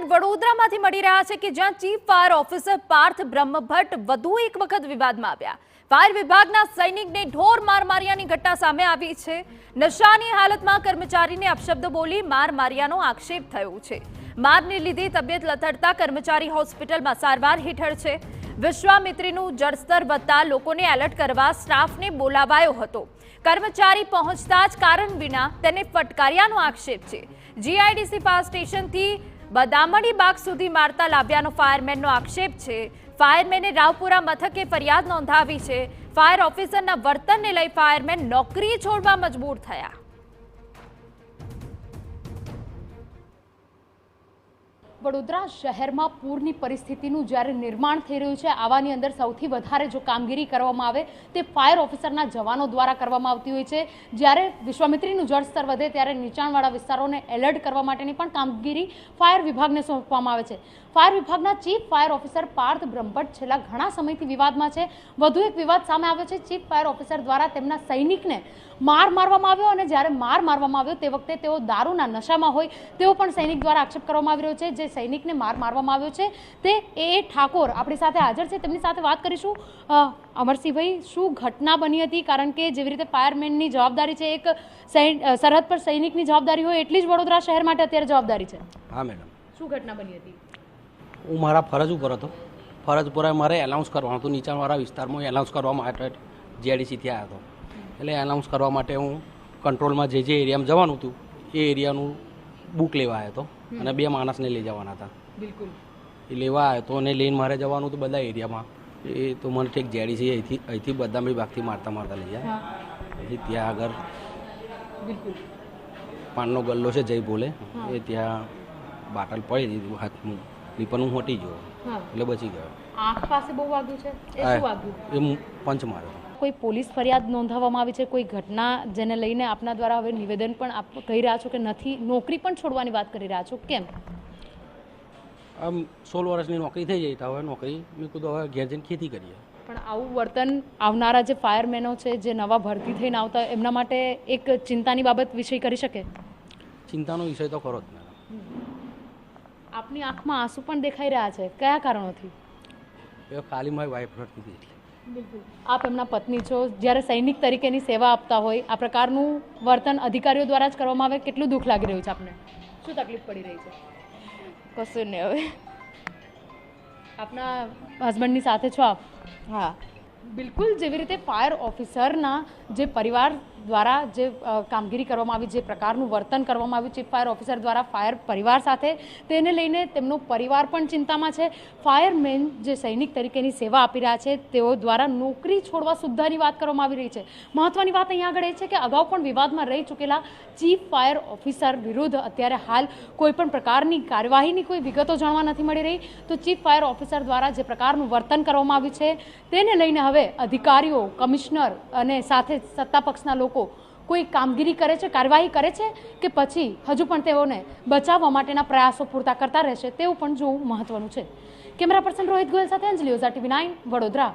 સમાચાર વડોદરામાંથી મળી રહ્યા છે કે જ્યાં chief fire officer Parth Brahmbhatt વધુ એક વખત વિવાદમાં આવ્યા। ફાયર વિભાગના સૈનિકને ઢોર માર માર્યાની ઘટના સામે આવી છે। નશાની હાલતમાં કર્મચારીને અપશબ્દ બોલી માર માર્યાનો આક્ષેપ થયો છે। મારને લીધે તબિયત લથડતા કર્મચારી હોસ્પિટલમાં સારવાર હેઠળ છે। વિશ્વામિત્રીનું જળસ્તર વધતા લોકોને એલર્ટ કરવા સ્ટાફને બોલાવાયો હતો। કર્મચારી પહોંચતા જ કારણ વિના તેને ફટકાર્યાનો આક્ષેપ છે। જીઆઈડીસી ફાયર સ્ટેશનથી બદામડી બાગ સુધી મારતા લાવ્યાનો ફાયરમેનનો આક્ષેપ છે। ફાયરમેને રાવપુરા મથકે ફરિયાદ નોંધાવી છે। ફાયર ઓફિસરના વર્તનને લઈ ફાયરમેન નોકરી છોડવા મજબૂર થયા। વડોદરા શહેરમાં પૂરની પરિસ્થિતિનું જ્યારે નિર્માણ થઈ રહ્યું છે, આવાની અંદર સૌથી વધારે જો કામગીરી કરવામાં આવે તે ફાયર ઓફિસરના જવાનો દ્વારા કરવામાં આવતી હોય છે। જ્યારે વિશ્વામિત્રીનું જળસ્તર વધે ત્યારે નીચાણવાળા વિસ્તારોને એલર્ટ કરવા માટેની પણ કામગીરી ફાયર વિભાગને સોંપવામાં આવે છે। ફાયર વિભાગના chief fire officer Parth Brahmbhatt છેલ્લા ઘણા સમયથી વિવાદમાં છે। વધુ એક વિવાદ સામે આવ્યો છે। ચીફ ફાયર ઓફિસર દ્વારા તેમના સૈનિકને માર મારવામાં આવ્યો અને જ્યારે માર મારવામાં આવ્યો તે વખતે તેઓ દારૂના નશામાં હોય તેવો પણ સૈનિક દ્વારા આક્ષેપ કરવામાં આવી રહ્યો છે। જે સૈનિકને માર મારવામાં આવ્યો છે તે એ ઠાકોર આપણી સાથે હાજર છે, તેમની સાથે વાત કરીશું। અમરસિંહભાઈ, શું ઘટના બની હતી? કારણ કે જેવી રીતે ફાયરમેનની જવાબદારી છે, એક સરહદ પર સૈનિકની જવાબદારી હોય એટલી જ વડોદરા શહેર માટે અત્યારે જવાબદારી છે। હા મેડમ, શું ઘટના બની હતી? હું મારા ફરજ ઉપર હતો। ફરજ ઉપર મારે એનાઉન્સ કરવાનું હતું, નીચાણવાળા વિસ્તારમાં એનાઉન્સ કરવા માટે જીઆઈડીસીથી આવ્યો હતો। એટલે એનાઉન્સ કરવા માટે હું કંટ્રોલમાં જે એરિયામાં જવાનું હતું એ એરિયાનું બુક લેવા આવ્યો હતો અને 2 માણસને લઈ જવાના હતા। બિલકુલ એ લેવા આવ્યો હતો અને લઈને મારે જવાનું હતું બધા એરિયામાં। એ તો મને ઠીક જીઆઈડીસી અહીંથી બદામી બાગથી મારતા લઈ જાય। પછી ત્યાં આગળ બિલકુલ પાનનો ગલ્લો છે જય બોલે, એ ત્યાં બાટલ પડી દીધું હાથનું, પણ હું હટી ગયો એટલે બચી ગયો। આંખ પાસે બહુ વાગ્યું છે? એ શું વાગ્યું? એ પંચ માર્યો। કોઈ પોલીસ ફરિયાદ નોંધાવવામાં આવી છે? કોઈ ઘટના જેને લઈને આપના દ્વારા હવે નિવેદન પણ આપ કહી રહ્યા છો કે નથી, નોકરી પણ છોડવાની વાત કરી રહ્યા છો, કેમ? આમ 16 વર્ષની નોકરી થઈ જાય તો હવે નોકરી મેં કીધું હવે ઘેર જઈને ખેતી કરીએ। પણ આવું વર્તન આવનારા જે ફાયરમેનો છે, જે નવા ભરતી થઈને આવતા, એમના માટે એક ચિંતાની બાબત વિષય કરી શકે? ચિંતાનો વિષય તો ખરો જ મેડમ। આપની આંખમાં આંસુ પણ દેખાઈ રહ્યા છે, કયા કારણોથી? એ ખાલી મારી વાઈફ રડતી હતી એટલે। બિલકુલ, આપ એમના પત્ની છો, જ્યારે સૈનિક તરીકેની સેવા આપતા હોય આ પ્રકારનું વર્તન અધિકારીઓ દ્વારા જ કરવામાં આવે, કેટલું દુઃખ લાગી રહ્યું છે આપને? શું તકલીફ પડી રહી છે? કશું નહીં હવે। આપના હસબન્ડની સાથે છો આપ? હા, બિલકુલ, જેવી રીતે ફાયર ઓફિસરના જે પરિવાર દ્વારા જે કામગીરી કરવામાં આવી, જે પ્રકારનું વર્તન કરવામાં આવ્યું ચીફ ફાયર ઓફિસર દ્વારા ફાયર પરિવાર સાથે, તેને લઈને તેમનો પરિવાર પણ ચિંતામાં છે। ફાયરમેન જે સૈનિક તરીકેની સેવા આપી રહ્યા છે તેઓ દ્વારા નોકરી છોડવા સુદ્ધાની વાત કરવામાં આવી રહી છે। મહત્વની વાત અહીંયા આગળ એ છે કે અગાઉ પણ વિવાદમાં રહી ચૂકેલા ચીફ ફાયર ઓફિસર વિરુદ્ધ અત્યારે હાલ કોઈ પણ પ્રકારની કાર્યવાહીની કોઈ વિગતો જાણવા નથી મળી રહી। તો ચીફ ફાયર ઓફિસર દ્વારા જે પ્રકારનું વર્તન કરવામાં આવ્યું છે તેને લઈને હવે અધિકારીઓ, કમિશનર અને સાથે સત્તા પક્ષના લોકો કોઈ કામગીરી કરે છે, કાર્યવાહી કરે છે કે પછી હજુ પણ તેઓને બચાવવા માટેના પ્રયાસો પૂરતા કરતા રહેશે, તેવું પણ જોવું મહત્વનું છે। કેમેરા પર્સન રોહિત ગોયલ સાથે અંજલિ ઓઝા, TV9 વડોદરા।